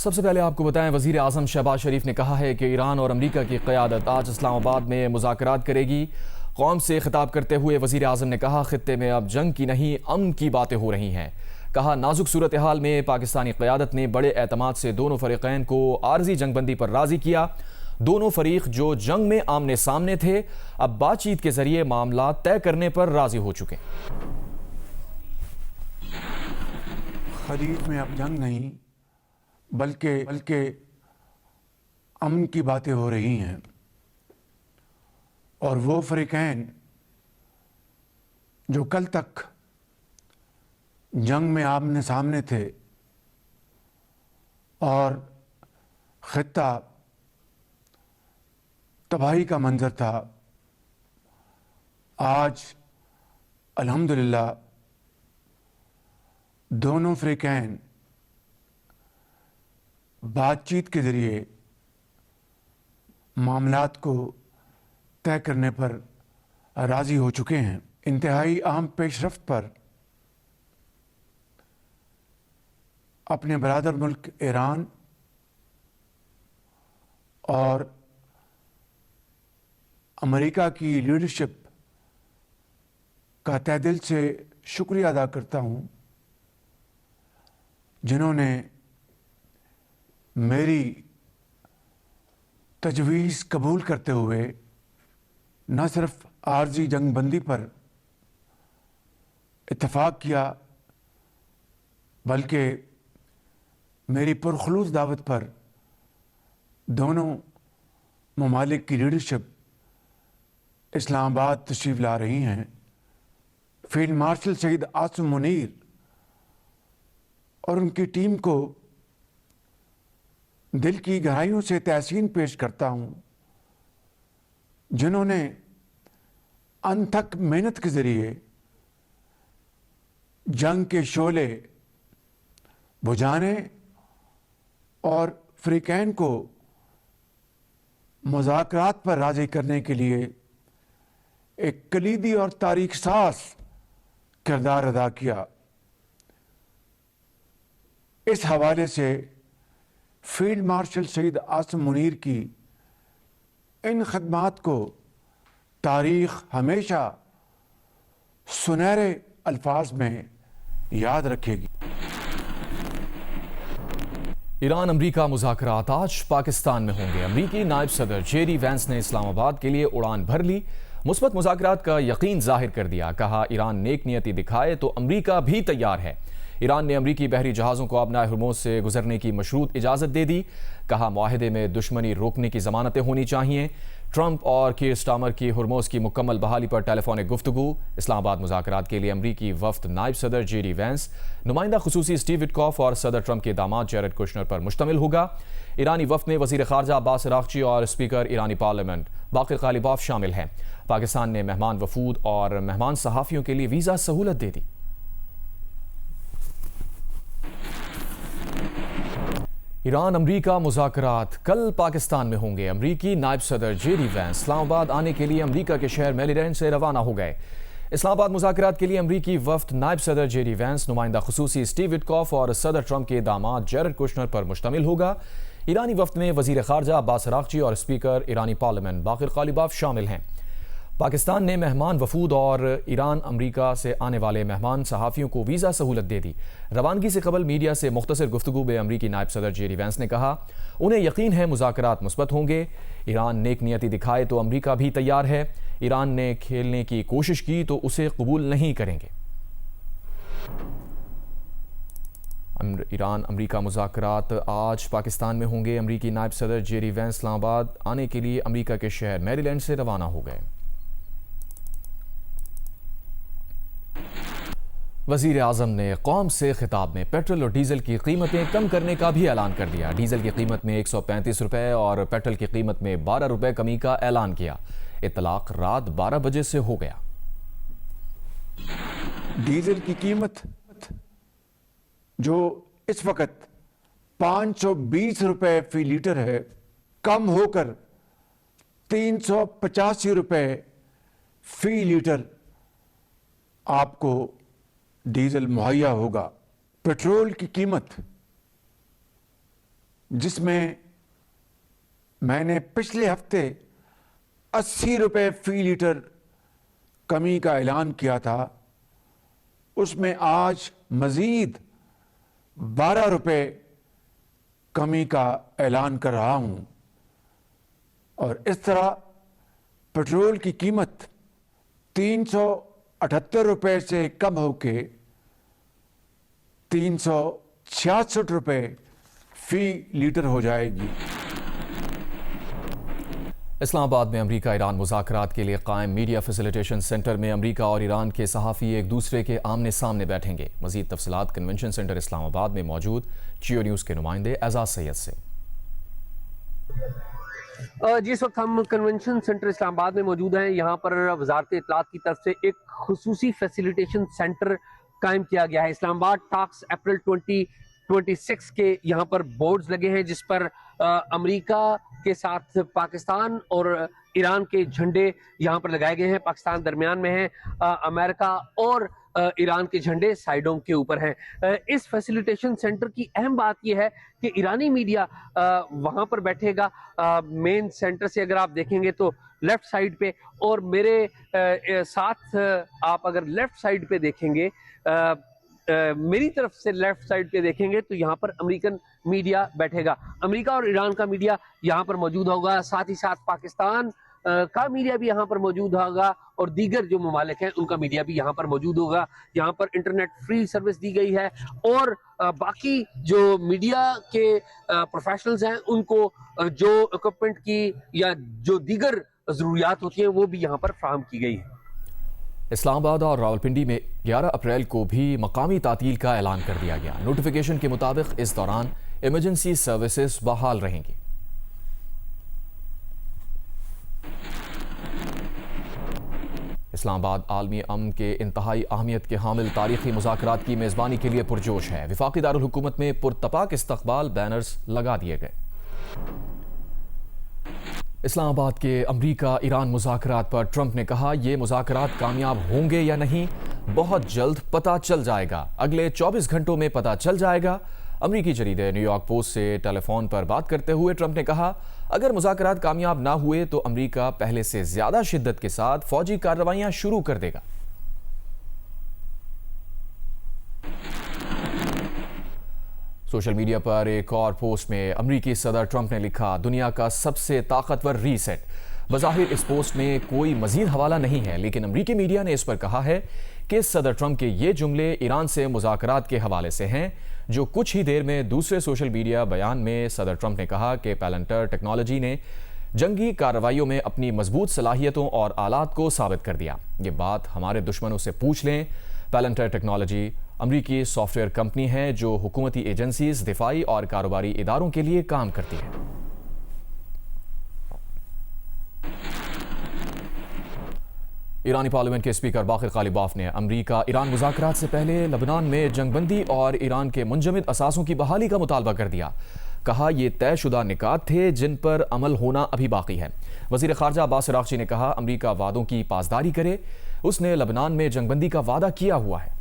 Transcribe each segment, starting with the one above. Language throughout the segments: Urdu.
سب سے پہلے آپ کو بتائیں، وزیر اعظم شہباز شریف نے کہا ہے کہ ایران اور امریکہ کی قیادت آج اسلام آباد میں مذاکرات کرے گی۔ قوم سے خطاب کرتے ہوئے وزیر اعظم نے کہا خطے میں اب جنگ کی نہیں امن کی باتیں ہو رہی ہیں۔ کہا نازک صورتحال میں پاکستانی قیادت نے بڑے اعتماد سے دونوں فریقین کو عارضی جنگ بندی پر راضی کیا۔ دونوں فریق جو جنگ میں آمنے سامنے تھے اب بات چیت کے ذریعے معاملات طے کرنے پر راضی ہو چکے۔ خلیج میں اب جنگ نہیں بلکہ امن کی باتیں ہو رہی ہیں، اور وہ فریقین جو کل تک جنگ میں آمنے سامنے تھے اور خطہ تباہی کا منظر تھا، آج الحمدللہ دونوں فریقین بات چیت کے ذریعے معاملات کو طے کرنے پر راضی ہو چکے ہیں۔ انتہائی اہم پیش رفت پر اپنے برادر ملک ایران اور امریکہ کی لیڈرشپ کا تہ دل سے شکریہ ادا کرتا ہوں، جنہوں نے میری تجویز قبول کرتے ہوئے نہ صرف عارضی جنگ بندی پر اتفاق کیا بلکہ میری پرخلوص دعوت پر دونوں ممالک کی لیڈرشپ اسلام آباد تشریف لا رہی ہیں۔ فیلڈ مارشل شہید عاصم منیر اور ان کی ٹیم کو دل کی گہرائیوں سے تحسین پیش کرتا ہوں، جنہوں نے انتھک محنت کے ذریعے جنگ کے شعلے بجھانے اور فریقین کو مذاکرات پر راضی کرنے کے لیے ایک کلیدی اور تاریخ ساز کردار ادا کیا۔ اس حوالے سے فیلڈ مارشل شہید عاصم منیر کی ان خدمات کو تاریخ ہمیشہ سنہرے الفاظ میں یاد رکھے گی۔ ایران امریکہ مذاکرات آج پاکستان میں ہوں گے۔ امریکی نائب صدر جیری وینس نے اسلام آباد کے لیے اڑان بھر لی، مثبت مذاکرات کا یقین ظاہر کر دیا۔ کہا ایران نیک نیتی دکھائے تو امریکہ بھی تیار ہے۔ ایران نے امریکی بحری جہازوں کو آبنائے ہرموز سے گزرنے کی مشروط اجازت دے دی۔ کہا معاہدے میں دشمنی روکنے کی ضمانتیں ہونی چاہیے۔ ٹرمپ اور کیر سٹارمر کی ہرموز کی مکمل بحالی پر ٹیلی فونک گفتگو۔ اسلام آباد مذاکرات کے لیے امریکی وفد نائب صدر جیری وینس، نمائندہ خصوصی اسٹیو وٹکاف اور صدر ٹرمپ کے داماد جیرڈ کوشنر پر مشتمل ہوگا۔ ایرانی وفد میں وزیر خارجہ عباس عراقچی اور اسپیکر ایرانی پارلیمنٹ باقر غالباف شامل ہیں۔ پاکستان نے مہمان وفود اور مہمان صحافیوں کے لیے ویزا سہولت دے دی۔ ایران امریکہ مذاکرات کل پاکستان میں ہوں گے۔ امریکی نائب صدر جیری وینس اسلام آباد آنے کے لیے امریکہ کے شہر میری لینڈ سے روانہ ہو گئے۔ اسلام آباد مذاکرات کے لیے امریکی وفد نائب صدر جیری وینس، نمائندہ خصوصی اسٹیو وٹکاف اور صدر ٹرمپ کے داماد جیرڈ کوشنر پر مشتمل ہوگا۔ ایرانی وفد میں وزیر خارجہ عباس عراقچی اور اسپیکر ایرانی پارلیمنٹ باقر غالباف شامل ہیں۔ پاکستان نے مہمان وفود اور ایران امریکہ سے آنے والے مہمان صحافیوں کو ویزا سہولت دے دی۔ روانگی سے قبل میڈیا سے مختصر گفتگو میں امریکی نائب صدر جیری وینس نے کہا انہیں یقین ہے مذاکرات مثبت ہوں گے۔ ایران نیک نیتی دکھائے تو امریکہ بھی تیار ہے۔ ایران نے کھیلنے کی کوشش کی تو اسے قبول نہیں کریں گے۔ ایران امریکہ مذاکرات آج پاکستان میں ہوں گے۔ امریکی نائب صدر جیری وینس اسلام آباد آنے کے لیے امریکہ کے شہر میری لینڈ سے روانہ ہو گئے۔ وزیر اعظم نے قوم سے خطاب میں پیٹرول اور ڈیزل کی قیمتیں کم کرنے کا بھی اعلان کر دیا۔ ڈیزل کی قیمت میں 135 روپے اور پیٹرول کی قیمت میں 12 روپے کمی کا اعلان کیا۔ اطلاق رات 12 بجے سے ہو گیا۔ ڈیزل کی قیمت جو اس وقت 520 روپے فی لیٹر ہے، کم ہو کر 385 روپے فی لیٹر آپ کو ڈیزل مہیا ہوگا۔ پیٹرول کی قیمت جس میں میں نے پچھلے ہفتے 80 روپے فی لیٹر کمی کا اعلان کیا تھا، اس میں آج مزید 12 روپے کمی کا اعلان کر رہا ہوں، اور اس طرح پٹرول کی قیمت 378 روپے سے کم ہو کے 366 روپے فی لیٹر ہو جائے گی۔ اسلام آباد میں امریکہ ایران مذاکرات کے لیے قائم میڈیا فیسیلیٹیشن سینٹر میں امریکہ اور ایران کے صحافی ایک دوسرے کے آمنے سامنے بیٹھیں گے۔ مزید تفصیلات کنونشن سینٹر اسلام آباد میں موجود جیو نیوز کے نمائندے اعزاز سید سے۔ جی اس وقت ہم کنونشن سینٹر اسلام آباد میں موجود ہیں۔ یہاں پر وزارت اطلاعات کی طرف سے ایک خصوصی فیسیلیٹیشن سینٹر قائم کیا گیا ہے۔ اسلام آباد ٹاکس اپریل 2026 کے یہاں پر بورڈز لگے ہیں جس پر امریکہ کے ساتھ پاکستان اور ایران کے جھنڈے یہاں پر لگائے گئے ہیں۔ پاکستان درمیان میں ہے، امریکہ اور ایران کے جھنڈے سائیڈوں کے اوپر ہیں۔ اس فیسیلیٹیشن سینٹر کی اہم بات یہ ہے کہ ایرانی میڈیا وہاں پر بیٹھے گا۔ مین سینٹر سے اگر آپ دیکھیں گے تو لیفٹ سائیڈ پہ، اور میرے ساتھ آپ اگر لیفٹ سائیڈ پہ دیکھیں گے، میری طرف سے لیفٹ سائیڈ پہ دیکھیں گے تو یہاں پر امریکن میڈیا بیٹھے گا۔ امریکہ اور ایران کا میڈیا یہاں پر موجود ہوگا، ساتھ ہی ساتھ پاکستان کا میڈیا بھی یہاں پر موجود ہوگا، اور دیگر جو ممالک ہیں ان کا میڈیا بھی یہاں پر موجود ہوگا۔ یہاں پر انٹرنیٹ فری سروس دی گئی ہے، اور باقی جو میڈیا کے پروفیشنلز ہیں ان کو جو اکوپمنٹ کی یا جو دیگر ضروریات ہوتی ہیں وہ بھی یہاں پر فراہم کی گئی ہے۔ اسلام آباد اور راولپنڈی میں 11 اپریل کو بھی مقامی تعطیل کا اعلان کر دیا گیا۔ نوٹیفیکیشن کے مطابق اس دوران ایمرجنسی سروسز بحال رہیں گی۔ اسلام آباد عالمی امن کے انتہائی اہمیت کے حامل تاریخی مذاکرات کی میزبانی کے لیے پرجوش ہے۔ وفاقی دارالحکومت میں پرتپاک استقبال بینرز لگا دیے گئے۔ اسلام آباد کے امریکہ ایران مذاکرات پر ٹرمپ نے کہا، یہ مذاکرات کامیاب ہوں گے یا نہیں بہت جلد پتہ چل جائے گا، اگلے 24 گھنٹوں میں پتہ چل جائے گا۔ امریکی جریدے نیو یارک پوسٹ سے ٹیلی فون پر بات کرتے ہوئے ٹرمپ نے کہا، اگر مذاکرات کامیاب نہ ہوئے تو امریکہ پہلے سے زیادہ شدت کے ساتھ فوجی کارروائیاں شروع کر دے گا۔ سوشل میڈیا پر ایک اور پوسٹ میں امریکی صدر ٹرمپ نے لکھا، دنیا کا سب سے طاقتور ری سیٹ۔ بظاہر اس پوسٹ میں کوئی مزید حوالہ نہیں ہے، لیکن امریکی میڈیا نے اس پر کہا ہے کہ صدر ٹرمپ کے یہ جملے ایران سے مذاکرات کے حوالے سے ہیں۔ جو کچھ ہی دیر میں دوسرے سوشل میڈیا بیان میں صدر ٹرمپ نے کہا کہ پیلنٹر ٹیکنالوجی نے جنگی کارروائیوں میں اپنی مضبوط صلاحیتوں اور آلات کو ثابت کر دیا۔ یہ بات ہمارے دشمنوں سے پوچھ لیں۔ پیلنٹر ٹیکنالوجی امریکی سافٹ ویئر کمپنی ہے جو حکومتی ایجنسیز، دفاعی اور کاروباری اداروں کے لیے کام کرتی ہے۔ ایرانی پارلیمنٹ کے اسپیکر باقر غالباف نے امریکہ ایران مذاکرات سے پہلے لبنان میں جنگ بندی اور ایران کے منجمد اثاثوں کی بحالی کا مطالبہ کر دیا۔ کہا، یہ طے شدہ نکات تھے جن پر عمل ہونا ابھی باقی ہے۔ وزیر خارجہ عباس عراقچی نے کہا، امریکہ وعدوں کی پاسداری کرے، اس نے لبنان میں جنگ بندی کا وعدہ کیا ہوا ہے۔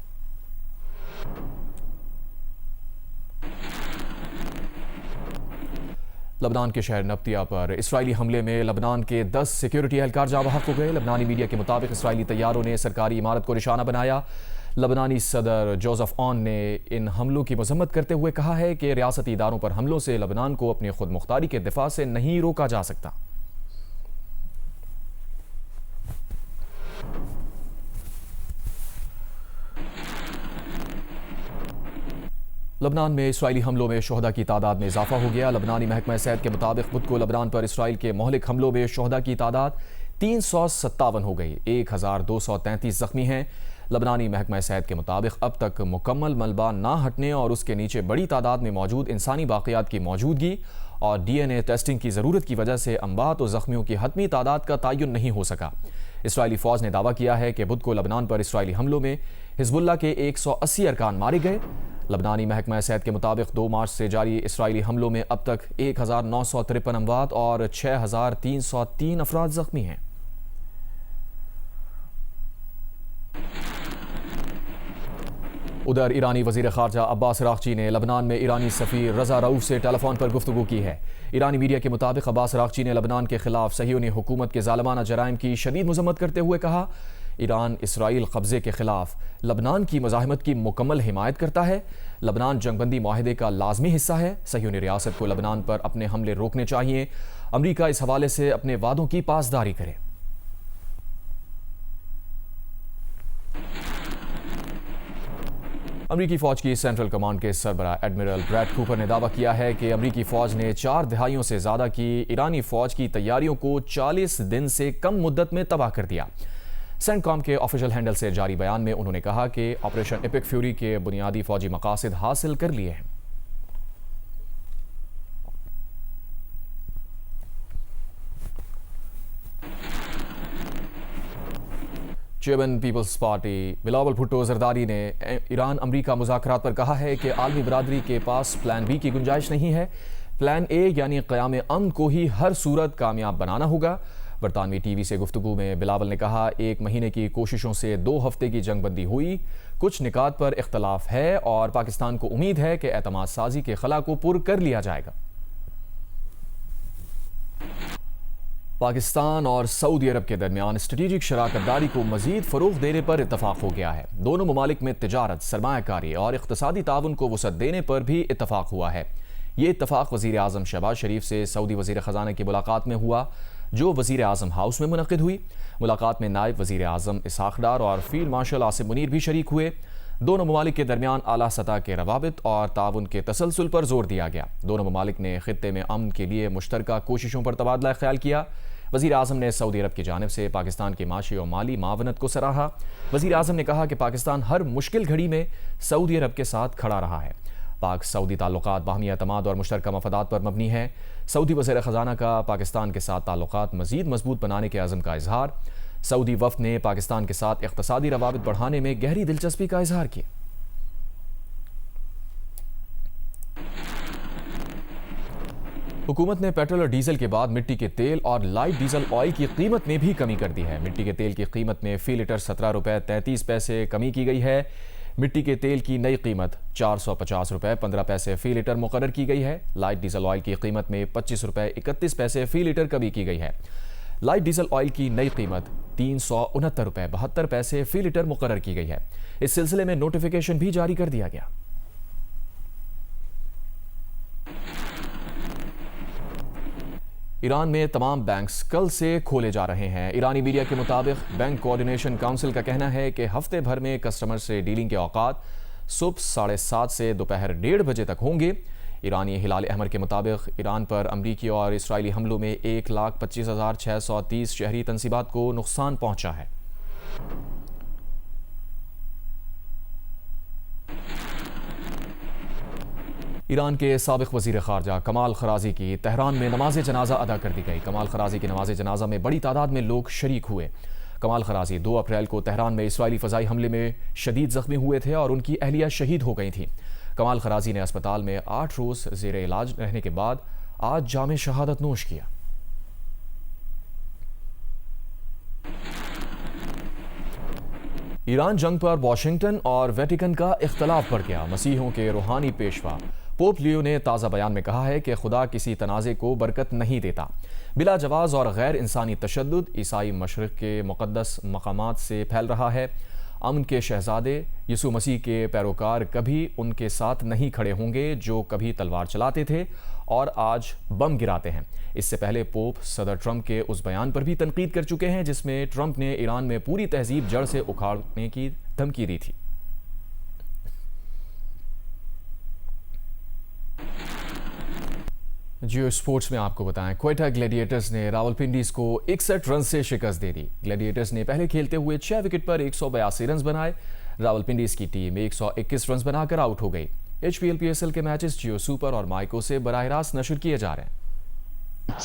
لبنان کے شہر نبطیہ پر اسرائیلی حملے میں لبنان کے 10 سیکیورٹی اہلکار جاں بحق ہو گئے۔ لبنانی میڈیا کے مطابق اسرائیلی طیاروں نے سرکاری عمارت کو نشانہ بنایا۔ لبنانی صدر جوزف آن نے ان حملوں کی مذمت کرتے ہوئے کہا ہے کہ ریاستی اداروں پر حملوں سے لبنان کو اپنی خود مختاری کے دفاع سے نہیں روکا جا سکتا۔ لبنان میں اسرائیلی حملوں میں شہداء کی تعداد میں اضافہ ہو گیا۔ لبنانی محکمہ صحت کے مطابق بدھ کو لبنان پر اسرائیل کے مہلک حملوں میں شہداء کی تعداد 357 ہو گئی، 1233 زخمی ہیں۔ لبنانی محکمہ صحت کے مطابق اب تک مکمل ملبہ نہ ہٹنے اور اس کے نیچے بڑی تعداد میں موجود انسانی باقیات کی موجودگی اور ڈی این اے ٹیسٹنگ کی ضرورت کی وجہ سے اموات و زخمیوں کی حتمی تعداد کا تعین نہیں ہو سکا۔ اسرائیلی فوج نے دعویٰ کیا ہے کہ بدھ کو لبنان پر اسرائیلی حملوں میں حزب اللہ کے 180 ارکان مارے گئے۔ لبنانی محکمہ صحت کے مطابق 2 مارچ سے جاری اسرائیلی حملوں میں اب تک 1953 اموات اور 6303 افراد زخمی ہیں۔ ادھر ایرانی وزیر خارجہ عباس اراغچی نے لبنان میں ایرانی سفیر رضا رؤوف سے ٹیلی فون پر گفتگو کی ہے۔ ایرانی میڈیا کے مطابق عباس اراغچی نے لبنان کے خلاف صہیونی حکومت کے ظالمانہ جرائم کی شدید مذمت کرتے ہوئے کہا، ایران اسرائیل قبضے کے خلاف لبنان کی مزاحمت کی مکمل حمایت کرتا ہے۔ لبنان جنگ بندی معاہدے کا لازمی حصہ ہے۔ صہیونی ریاست کو لبنان پر اپنے حملے روکنے چاہیے۔ امریکہ اس حوالے سے اپنے وعدوں کی پاسداری کرے۔ امریکی فوج کی سینٹرل کمانڈ کے سربراہ ایڈمرل بریڈ کوپر نے دعویٰ کیا ہے کہ امریکی فوج نے 4 دہائیوں سے زیادہ کی ایرانی فوج کی تیاریوں کو 40 دن سے کم مدت میں تباہ کر دیا۔ سینٹ کام کے آفیشل ہینڈل سے جاری بیان میں انہوں نے کہا کہ آپریشن ایپک فیوری کے بنیادی فوجی مقاصد حاصل کر لیے ہیں۔ چیئرمین پیپلز پارٹی بلاول بھٹو زرداری نے ایران امریکہ مذاکرات پر کہا ہے کہ عالمی برادری کے پاس پلان بی کی گنجائش نہیں ہے۔ پلان اے یعنی قیام امن کو ہی ہر صورت کامیاب بنانا ہوگا۔ برطانوی ٹی وی سے گفتگو میں بلاول نے کہا، 1 مہینے کی کوششوں سے 2 ہفتے کی جنگ بندی ہوئی، کچھ نکات پر اختلاف ہے اور پاکستان کو امید ہے کہ اعتماد سازی کے خلا کو پر کر لیا جائے گا۔ پاکستان اور سعودی عرب کے درمیان اسٹریٹجک شراکت داری کو مزید فروغ دینے پر اتفاق ہو گیا ہے۔ دونوں ممالک میں تجارت، سرمایہ کاری اور اقتصادی تعاون کو وسعت دینے پر بھی اتفاق ہوا ہے۔ یہ اتفاق وزیر اعظم شہباز شریف سے سعودی وزیر خزانہ کی ملاقات میں ہوا، جو وزیر اعظم ہاؤس میں منعقد ہوئی۔ ملاقات میں نائب وزیر اعظم اسحاق ڈار اور فیلڈ مارشل عاصم منیر بھی شریک ہوئے۔ دونوں ممالک کے درمیان اعلیٰ سطح کے روابط اور تعاون کے تسلسل پر زور دیا گیا۔ دونوں ممالک نے خطے میں امن کے لیے مشترکہ کوششوں پر تبادلہ خیال کیا۔ وزیر اعظم نے سعودی عرب کی جانب سے پاکستان کی معاشی اور مالی معاونت کو سراہا۔ وزیر اعظم نے کہا کہ پاکستان ہر مشکل گھڑی میں سعودی عرب کے ساتھ کھڑا رہا ہے۔ پاک سعودی تعلقات باہمی اعتماد اور مشترکہ مفادات پر مبنی ہیں۔ سعودی وزیر خزانہ کا پاکستان کے ساتھ تعلقات مزید مضبوط بنانے کے عزم کا اظہار۔ سعودی وفد نے پاکستان کے ساتھ اقتصادی روابط بڑھانے میں گہری دلچسپی کا اظہار کیا۔ حکومت نے پیٹرول اور ڈیزل کے بعد مٹی کے تیل اور لائٹ ڈیزل آئل کی قیمت میں بھی کمی کر دی ہے۔ مٹی کے تیل کی قیمت میں فی لیٹر 17 روپے 33 پیسے کمی کی گئی ہے۔ مٹی کے تیل کی نئی قیمت 450 روپے 15 پیسے فی لیٹر مقرر کی گئی ہے۔ لائٹ ڈیزل آئل کی قیمت میں 25 روپے 31 پیسے فی لیٹر کمی کی گئی ہے۔ لائٹ ڈیزل آئل کی نئی قیمت 369 روپے 72 پیسے فی لیٹر مقرر کی گئی ہے۔ اس سلسلے میں نوٹیفیکیشن بھی جاری کر دیا گیا۔ ایران میں تمام بینکس کل سے کھولے جا رہے ہیں۔ ایرانی میڈیا کے مطابق بینک کوآرڈینیشن کونسل کا کہنا ہے کہ ہفتے بھر میں کسٹمر سے ڈیلنگ کے اوقات صبح 7:30 سے دوپہر 1:30 بجے تک ہوں گے۔ ایرانی ہلال احمر کے مطابق ایران پر امریکی اور اسرائیلی حملوں میں 1,25,630 شہری تنصیبات کو نقصان پہنچا ہے۔ ایران کے سابق وزیر خارجہ کمال خرازی کی تہران میں نماز جنازہ ادا کر دی گئی۔ کمال خرازی کی نماز جنازہ میں بڑی تعداد میں لوگ شریک ہوئے۔ کمال خرازی 2 اپریل کو تہران میں اسرائیلی فضائی حملے میں شدید زخمی ہوئے تھے اور ان کی اہلیہ شہید ہو گئی تھیں۔ کمال خرازی نے اسپتال میں 8 روز زیر علاج رہنے کے بعد آج جام شہادت نوش کیا۔ ایران جنگ پر واشنگٹن اور ویٹیکن کا اختلاف بڑھ گیا۔ مسیحیوں کے روحانی پیشوا پوپ لیو نے تازہ بیان میں کہا ہے کہ خدا کسی تنازع کو برکت نہیں دیتا۔ بلا جواز اور غیر انسانی تشدد عیسائی مشرق کے مقدس مقامات سے پھیل رہا ہے۔ امن کے شہزادے یسوع مسیح کے پیروکار کبھی ان کے ساتھ نہیں کھڑے ہوں گے جو کبھی تلوار چلاتے تھے اور آج بم گراتے ہیں۔ اس سے پہلے پوپ صدر ٹرمپ کے اس بیان پر بھی تنقید کر چکے ہیں جس میں ٹرمپ نے ایران میں پوری تہذیب جڑ سے اکھاڑنے کی دھمکی دی تھی۔ جیو اسپورٹس میں آپ کو بتائیں، کوئٹہ گلیڈیٹرز نے راولپنڈیز کو 61 رن سے شکست دے دی۔ گلیڈیٹرز نے پہلے کھیلتے ہوئے 6 وکٹ پر 182 رنز بنائے۔ راولپنڈیز کی ٹیم 121 رنز بنا کر آؤٹ ہو گئی۔ HPL PSL کے میچز جیو سپر اور مائیکو سے براہ راست نشر کیے جا رہے ہیں۔